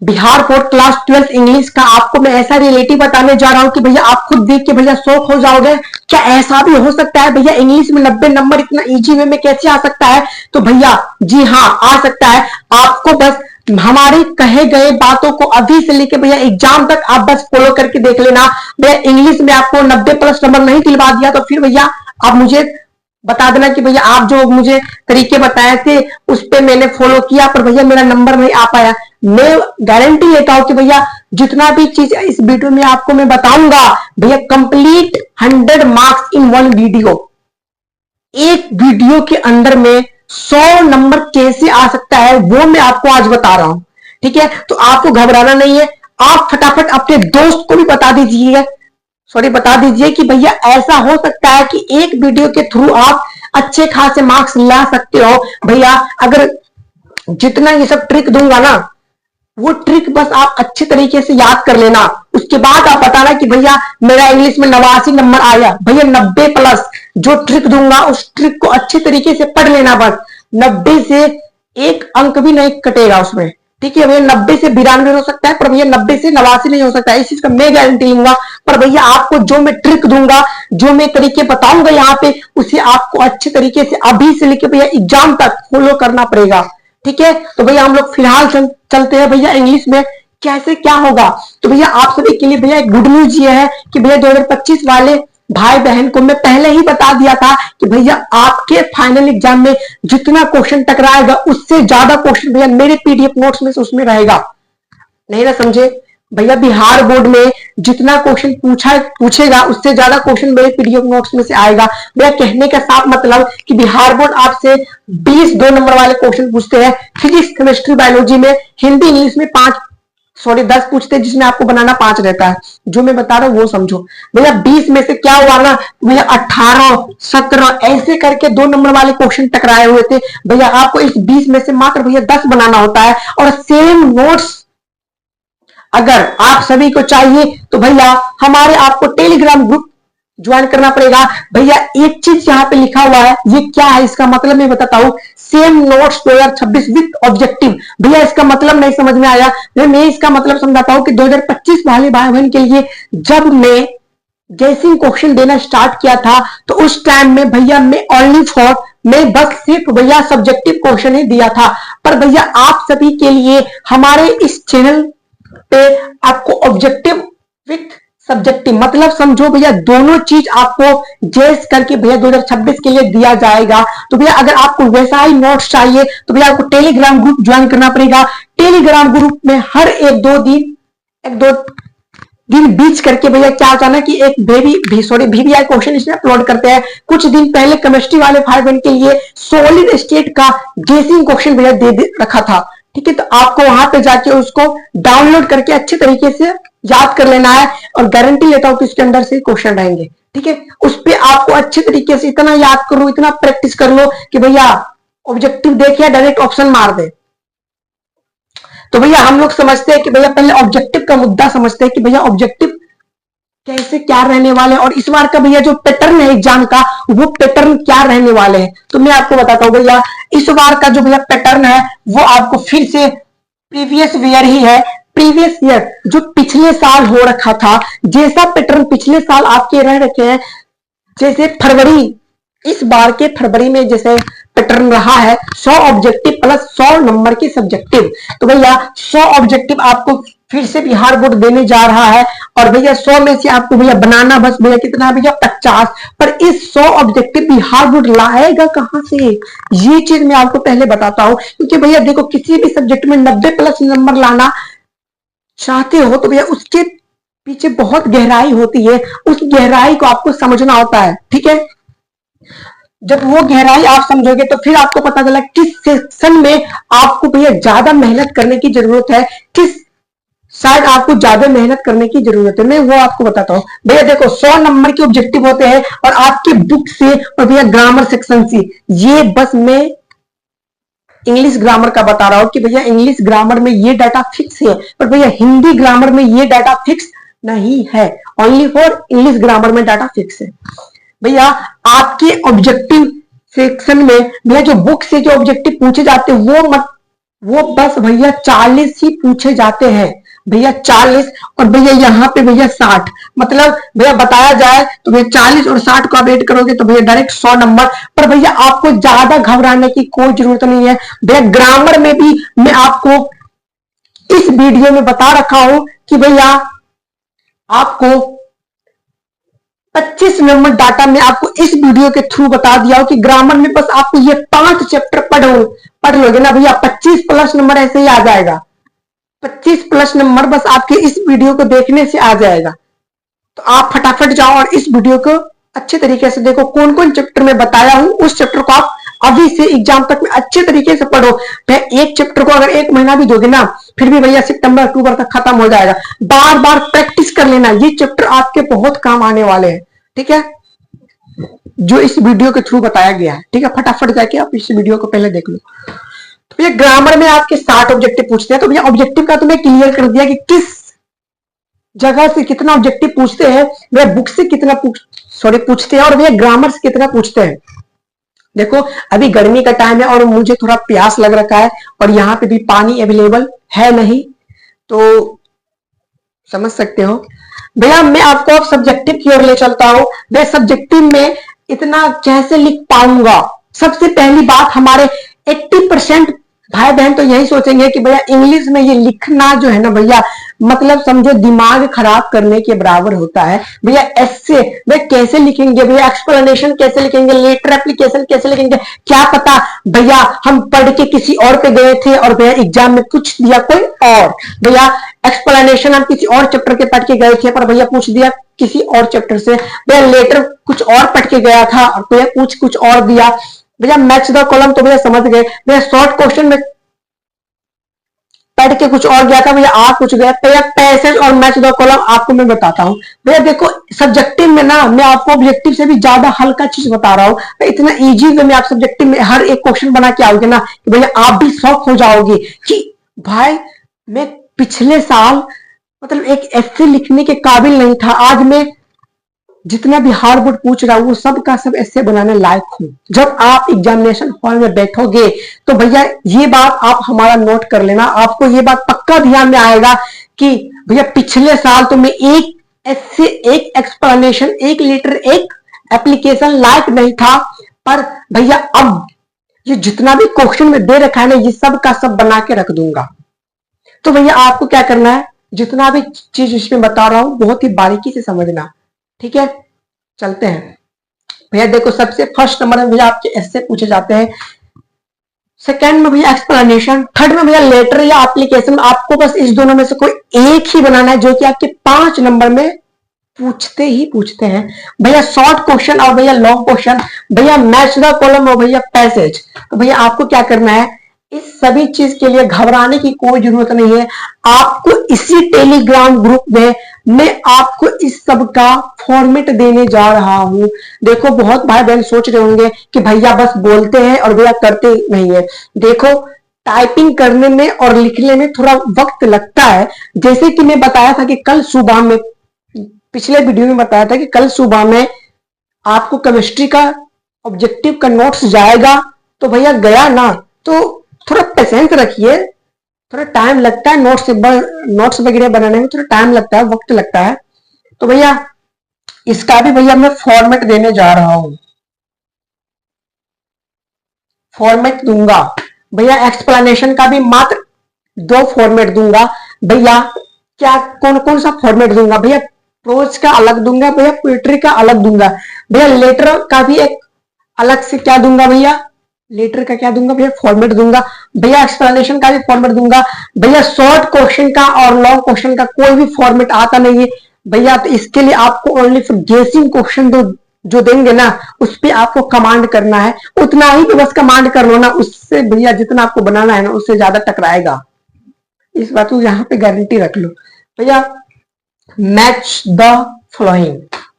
Bihar board class 12 English का आपको मैं ऐसा रिलेटिव बताने जा रहा हूं कि भैया आप खुद देख के भैया शौक हो जाओगे। क्या ऐसा भी हो सकता है भैया इंग्लिश में 90 नंबर इतना इजी वे में कैसे आ सकता है? तो भैया जी हाँ, आ सकता है। आपको बस हमारे कहे गए बातों को अभी से लेके भैया एग्जाम तक आप बस फॉलो करके देख लेना। भैया इंग्लिश में आपको 90 प्लस नंबर नहीं दिलवा दिया तो फिर भैया आप मुझे बता देना कि भैया आप जो मुझे तरीके बताए थे उस पे मैंने फॉलो किया पर भैया मेरा नंबर नहीं आ पाया। मैं गारंटी लेता हूं कि भैया जितना भी चीज इस वीडियो में आपको मैं बताऊंगा भैया complete 100 marks in one video. एक वीडियो के अंदर में 100 नंबर कैसे आ सकता है वो मैं आपको आज बता रहा हूं। ठीक है, तो आपको घबराना नहीं है। आप फटाफट अपने दोस्त को भी बता दीजिए कि भैया ऐसा हो सकता है कि एक वीडियो के थ्रू आप अच्छे खासे मार्क्स ला सकते हो। भैया अगर जितना ये सब ट्रिक दूंगा ना वो ट्रिक बस आप अच्छे तरीके से याद कर लेना। उसके बाद आप बताना कि भैया मेरा इंग्लिश में 89 नंबर आया। भैया 90 प्लस जो ट्रिक दूंगा उस ट्रिक को अच्छे तरीके से पढ़ लेना। बस 90 से एक अंक भी नहीं कटेगा उसमें। ठीक है भैया, 90 से 92 हो सकता है पर भैया 90 से 89 नहीं हो सकता है। इस चीज का मैं गारंटी लूंगा। पर भैया आपको जो मैं ट्रिक दूंगा, जो मैं तरीके बताऊंगा यहाँ पे, उसे आपको अच्छे तरीके से अभी से लेकर भैया एग्जाम तक फॉलो करना पड़ेगा। ठीक है, तो भैया हम लोग फिलहाल चलते हैं भैया इंग्लिश में कैसे क्या होगा। तो भैया आप सभी के लिए भैया एक गुड न्यूज ये है कि भैया 2025 वाले भाई बहन को मैं पहले ही बता दिया था कि भैया आपके फाइनल एग्जाम में जितना क्वेश्चन टकराएगा उससे ज्यादा क्वेश्चन भैया मेरे पीडीएफ नोट्स में से उसमें रहेगा। नहीं ना समझे भैया, बिहार बोर्ड में जितना क्वेश्चन पूछेगा उससे ज्यादा क्वेश्चन मेरे पीडीएफ नोट्स में से आएगा। भैया कहने का साफ मतलब कि बिहार बोर्ड आपसे 20 2 नंबर वाले क्वेश्चन पूछते हैं फिजिक्स केमिस्ट्री बायोलॉजी में, हिंदी इंग्लिश में 10 पूछते हैं जिसमें आपको बनाना 5 रहता है। जो मैं बता रहा हूँ वो समझो। भैया 20 में से क्या हुआ ना भैया 18 17 ऐसे करके 2 नंबर वाले क्वेश्चन टकराए हुए थे। भैया आपको इस 20 में से मात्र भैया 10 बनाना होता है और सेम नोट्स अगर आप सभी को चाहिए तो भैया हमारे आपको टेलीग्राम ग्रुप ज्वाइन करना पड़ेगा। भैया एक चीज यहाँ पे लिखा हुआ है, ये क्या है इसका मतलब मैं बताता हूँ। Same notes 2026 with objective. भैया इसका मतलब नहीं समझ में आया, मैं इसका मतलब समझाता हूँ कि 2025 वाले भाई बहन के लिए जब मैं गैसिंग क्वेश्चन देना स्टार्ट किया था तो उस टाइम में भैया मैं बस सिर्फ भैया सब्जेक्टिव क्वेश्चन ही दिया था। पर भैया आप सभी के लिए हमारे इस चैनल पे आपको ऑब्जेक्टिव विथ सब्जेक्टिव मतलब समझो भैया दोनों चीज आपको जेस करके भैया 2026 के लिए दिया जाएगा। तो भैया अगर आपको वैसा ही नोट्स चाहिए तो भैया आपको टेलीग्राम ग्रुप ज्वाइन करना पड़ेगा। टेलीग्राम ग्रुप में हर एक दो दिन बीच करके भैया क्या होता है ना कि एक वीवीआई क्वेश्चन इसमें अपलोड करते हैं। कुछ दिन पहले केमिस्ट्री वाले भाई बहन के लिए सॉलिड स्टेट का गेसिंग क्वेश्चन भैया दे रखा था। ठीक है, तो आपको वहां पे जाके उसको डाउनलोड करके अच्छे तरीके से याद कर लेना है और गारंटी लेता हूं कि इसके अंदर से क्वेश्चन रहेंगे। ठीक है, उस पे आपको अच्छे तरीके से इतना याद कर लो, इतना प्रैक्टिस कर लो कि भैया ऑब्जेक्टिव देखिए डायरेक्ट ऑप्शन मार दे। तो भैया हम लोग समझते हैं कि भैया पहले ऑब्जेक्टिव का मुद्दा समझते हैं कि भैया ऑब्जेक्टिव कैसे क्या रहने वाले और इस बार का भैया जो पैटर्न है एग्जाम का वो पैटर्न क्या रहने वाले हैं। तो मैं आपको बताता हूँ भैया इस बार का जो भैया पैटर्न है वो आपको फिर से प्रीवियस ईयर ही है। प्रीवियस ईयर जो पिछले साल हो रखा था जैसा पैटर्न पिछले साल आपके रह रखे हैं, जैसे फरवरी इस बार के फरवरी में जैसे पैटर्न रहा है 100 ऑब्जेक्टिव प्लस 100 नंबर के सब्जेक्टिव। तो भैया 100 ऑब्जेक्टिव आपको फिर से बिहार बोर्ड देने जा रहा है और भैया 100 में से आपको भैया बनाना बस भैया कितना भैया 50। पर इस 100 ऑब्जेक्टिव बिहार बोर्ड लाएगा कहां से ये चीज मैं आपको पहले बताता हूं। क्योंकि भैया देखो किसी भी सब्जेक्ट में 90 प्लस नंबर लाना चाहते हो तो भैया उसके पीछे बहुत गहराई होती है, उस गहराई को आपको समझना होता है। ठीक है, जब वो गहराई आप समझोगे तो फिर आपको पता चला किस सेक्शन में आपको भैया ज्यादा मेहनत करने की जरूरत है, किस शायद आपको ज्यादा मेहनत करने की जरूरत है। मैं वो आपको बताता हूँ। भैया देखो 100 नंबर के ऑब्जेक्टिव होते हैं और आपके बुक से और भैया ग्रामर सेक्शन से, ये बस मैं इंग्लिश ग्रामर का बता रहा हूं कि भैया इंग्लिश ग्रामर में ये डाटा फिक्स है पर भैया हिंदी ग्रामर में ये डाटा फिक्स नहीं है। ओनली फॉर इंग्लिश ग्रामर में डाटा फिक्स है। भैया आपके ऑब्जेक्टिव सेक्शन में भैया जो बुक से जो ऑब्जेक्टिव पूछे जाते हैं वो मत वो बस भैया 40 ही पूछे जाते हैं भैया, 40। और भैया यहाँ पे भैया 60, मतलब भैया बताया जाए तो भैया 40 और 60 को आप ऐड करोगे तो भैया डायरेक्ट 100 नंबर। पर भैया आपको ज्यादा घबराने की कोई जरूरत नहीं है भैया, ग्रामर में भी मैं आपको इस वीडियो में बता रखा हूं कि भैया आपको 25 नंबर डाटा में आपको इस वीडियो के थ्रू बता दिया हो कि ग्रामर में बस आपको ये 5 चैप्टर पढ़ लोगे ना भैया, 25 प्लस नंबर ऐसे ही आ जाएगा। 25 प्लस नंबर बस आपके इस वीडियो को देखने से आ जाएगा। तो आप फटाफट जाओ और इस वीडियो को अच्छे तरीके से देखो, कौन कौन चैप्टर में बताया हूं उस चैप्टर को आप अभी से एग्जाम तक में अच्छे तरीके से पढ़ो। भैया एक चैप्टर को अगर 1 महीना भी दोगे ना, फिर भी भैया सितंबर अक्टूबर तक खत्म हो जाएगा। बार बार प्रैक्टिस कर लेना, ये चैप्टर आपके बहुत काम आने वाले हैं, ठीक है, जो इस वीडियो के थ्रू बताया गया है। ठीक है, फटाफट जाके आप इस वीडियो को पहले देख लो। तो भैया ग्रामर में आपके 60 ऑब्जेक्टिव पूछते हैं, तो भैया ऑब्जेक्टिव का तो मैं क्लियर कर दिया कि किस जगह से कितना ऑब्जेक्टिव पूछते हैं, भैया बुक से कितना पूछते हैं, और भैया ग्रामर से कितना पूछते हैं। देखो अभी गर्मी का टाइम है और मुझे थोड़ा प्यास लग रखा है और यहाँ पे भी पानी अवेलेबल है नहीं, तो समझ सकते हो भैया। मैं आपको अब सब्जेक्टिव की ओर ले चलता हूं। मैं सब्जेक्टिव में इतना कैसे लिख पाऊंगा, सबसे पहली बात हमारे 80% भाई बहन तो यही सोचेंगे कि भैया इंग्लिश में ये लिखना जो है ना भैया, मतलब समझो दिमाग खराब करने के बराबर होता है भैया। ऐसे भैया कैसे लिखेंगे भैया, एक्सप्लेनेशन कैसे लिखेंगे, लेटर एप्लीकेशन कैसे लिखेंगे, क्या पता भैया हम पढ़ के किसी और पे गए थे और भैया एग्जाम में पूछ दिया कोई और। भैया एक्सप्लेनेशन हम किसी और चैप्टर के पढ़ के गए थे पर भैया पूछ दिया किसी और चैप्टर से। भैया लेटर कुछ और पढ़ के गया था और भैया पूछ कुछ और दिया। भैया मैच द कॉलम तो भैया समझ गए, भैया शॉर्ट क्वेश्चन में पढ़ के कुछ और गया था भैया आ कुछ गया। भैया पैसेज और मैच द कॉलम आपको मैं बताता हूँ भैया। देखो सब्जेक्टिव में ना मैं आपको ऑब्जेक्टिव से भी ज्यादा हल्का चीज बता रहा हूँ। इतना इजी वे में आप सब्जेक्टिव में हर एक क्वेश्चन बना के आओगे ना कि भैया आप भी शौक हो जाओगे कि भाई मैं पिछले साल मतलब एक ऐसे लिखने के काबिल नहीं था, आज मैं जितना भी हार्ड बोर्ड पूछ रहा हूं वो सब का सब ऐसे बनाने लायक हूं। जब आप एग्जामिनेशन हॉल में बैठोगे तो भैया ये बात आप हमारा नोट कर लेना, आपको ये बात पक्का ध्यान में आएगा कि भैया पिछले साल तो मैं एक ऐसे एक एक्सप्लेनेशन, एक लेटर, एक एप्लीकेशन लायक नहीं था, पर भैया अब ये जितना भी क्वेश्चन में दे रखा है ना ये सब का सब बना के रख दूंगा। तो भैया आपको क्या करना है, जितना भी चीज इसमें बता रहा हूं बहुत ही बारीकी से समझना, ठीक है। चलते हैं भैया। देखो सबसे फर्स्ट नंबर में भैया आपके ऐसे पूछे जाते हैं, सेकंड में भैया एक्सप्लेनेशन, थर्ड में भैया लेटर या एप्लीकेशन। आपको बस इस दोनों में से कोई एक ही बनाना है जो कि आपके 5 नंबर में पूछते ही पूछते हैं भैया। शॉर्ट क्वेश्चन और भैया लॉन्ग क्वेश्चन, भैया मैच द कॉलम और भैया पैसेज। तो भैया आपको क्या करना है, इस सभी चीज के लिए घबराने की कोई जरूरत नहीं है। आपको इसी टेलीग्राम ग्रुप में मैं आपको इस सब का फॉर्मेट देने जा रहा हूं। देखो बहुत भाई बहन सोच रहे होंगे कि भैया बस बोलते हैं और भैया करते नहीं है। देखो टाइपिंग करने में और लिखने में थोड़ा वक्त लगता है, जैसे कि मैं बताया था कि कल सुबह में, पिछले वीडियो में बताया था कि कल सुबह में आपको केमिस्ट्री का ऑब्जेक्टिव का नोट्स जाएगा। तो भैया गया ना, तो थोड़ा पेशेंस रखिए, थोड़ा टाइम लगता है नोट्स वगैरह बनाने में, थोड़ा टाइम लगता है, वक्त लगता है। तो भैया इसका भी भैया मैं फॉर्मेट देने जा रहा हूं, फॉर्मेट दूंगा भैया। एक्सप्लेनेशन का भी मात्र 2 फॉर्मेट दूंगा भैया। क्या कौन कौन सा फॉर्मेट दूंगा भैया, प्रोज का अलग दूंगा भैया, पोएट्री का अलग दूंगा भैया, लेटर का भी एक अलग से क्या दूंगा भैया, लेटर का क्या दूंगा भैया, फॉर्मेट दूंगा भैया। एक्सप्लेनेशन का भी फॉर्मेट दूंगा भैया। शॉर्ट क्वेश्चन का और लॉन्ग क्वेश्चन का कोई भी फॉर्मेट आता नहीं है भैया। तो इसके लिए आपको ओनली फॉर गेसिंग क्वेश्चन जो देंगे ना उस पर आपको कमांड करना है, उतना ही तो बस कमांड कर लो ना, उससे भैया जितना आपको बनाना है ना उससे ज्यादा टकराएगा, इस बात को यहाँ पे गारंटी रख लो भैया। Match the flowing,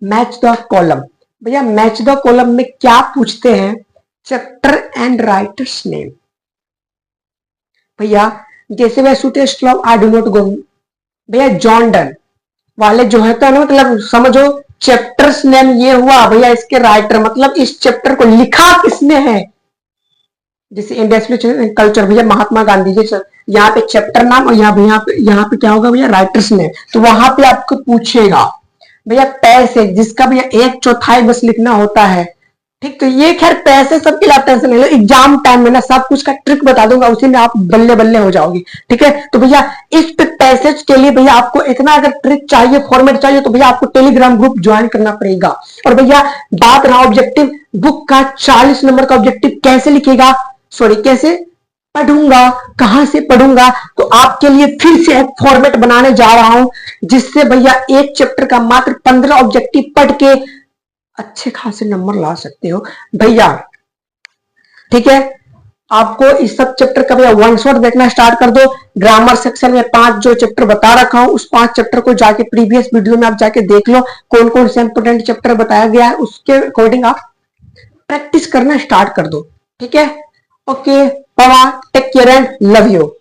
match the column भैया। मैच द कॉलम में क्या पूछते हैं, चैप्टर एंड राइटर्स नेम भैया। जैसे मैं सुटेस्ट love I do not go भैया, जॉन डन वाले जो है तो ना, मतलब समझो चैप्टर्स नेम ये हुआ भैया, इसके राइटर मतलब इस चैप्टर को लिखा किसने है, जैसे इंडस्ट्रियल कल्चर भैया महात्मा गांधी जी, यहाँ पे चैप्टर नाम और यहाँ पे क्या होगा भैया, राइटर्स नेम। तो वहां पे आपको पूछेगा भैया पैसे, जिसका भैया 1/4 बस लिखना होता है। ठीक, तो ये खैर पैसे सबके लिए, टेंशन नहीं लो, एग्जाम टाइम में ना सब कुछ का ट्रिक बता दूंगा, उसी में आप बल्ले बल्ले हो जाओगे। ठीक है, तो भैया इस पैसेज के लिए भैया आपको इतना अगर ट्रिक चाहिए, फॉर्मेट चाहिए, तो भैया आपको टेलीग्राम ग्रुप ज्वाइन करना पड़ेगा। और भैया बात रहा ऑब्जेक्टिव, बुक का 40 नंबर का ऑब्जेक्टिव कैसे लिखेगा, सॉरी कैसे पढ़ूंगा, कहां से पढ़ूंगा, तो आपके लिए फिर से एक फॉर्मेट बनाने जा रहा हूं, जिससे भैया एक चैप्टर का मात्र 15 ऑब्जेक्टिव पढ़ के अच्छे खासे नंबर ला सकते हो भैया। ठीक है, आपको इस सब चैप्टर का भैया वन शॉट देखना स्टार्ट कर दो। ग्रामर सेक्शन में 5 जो चैप्टर बता रखा हूं, उस 5 चैप्टर को जाके प्रीवियस वीडियो में आप जाके देख लो, कौन कौन से इंपोर्टेंट चैप्टर बताया गया है, उसके अकॉर्डिंग आप प्रैक्टिस करना स्टार्ट कर दो। ठीक है, okay, take care and love you.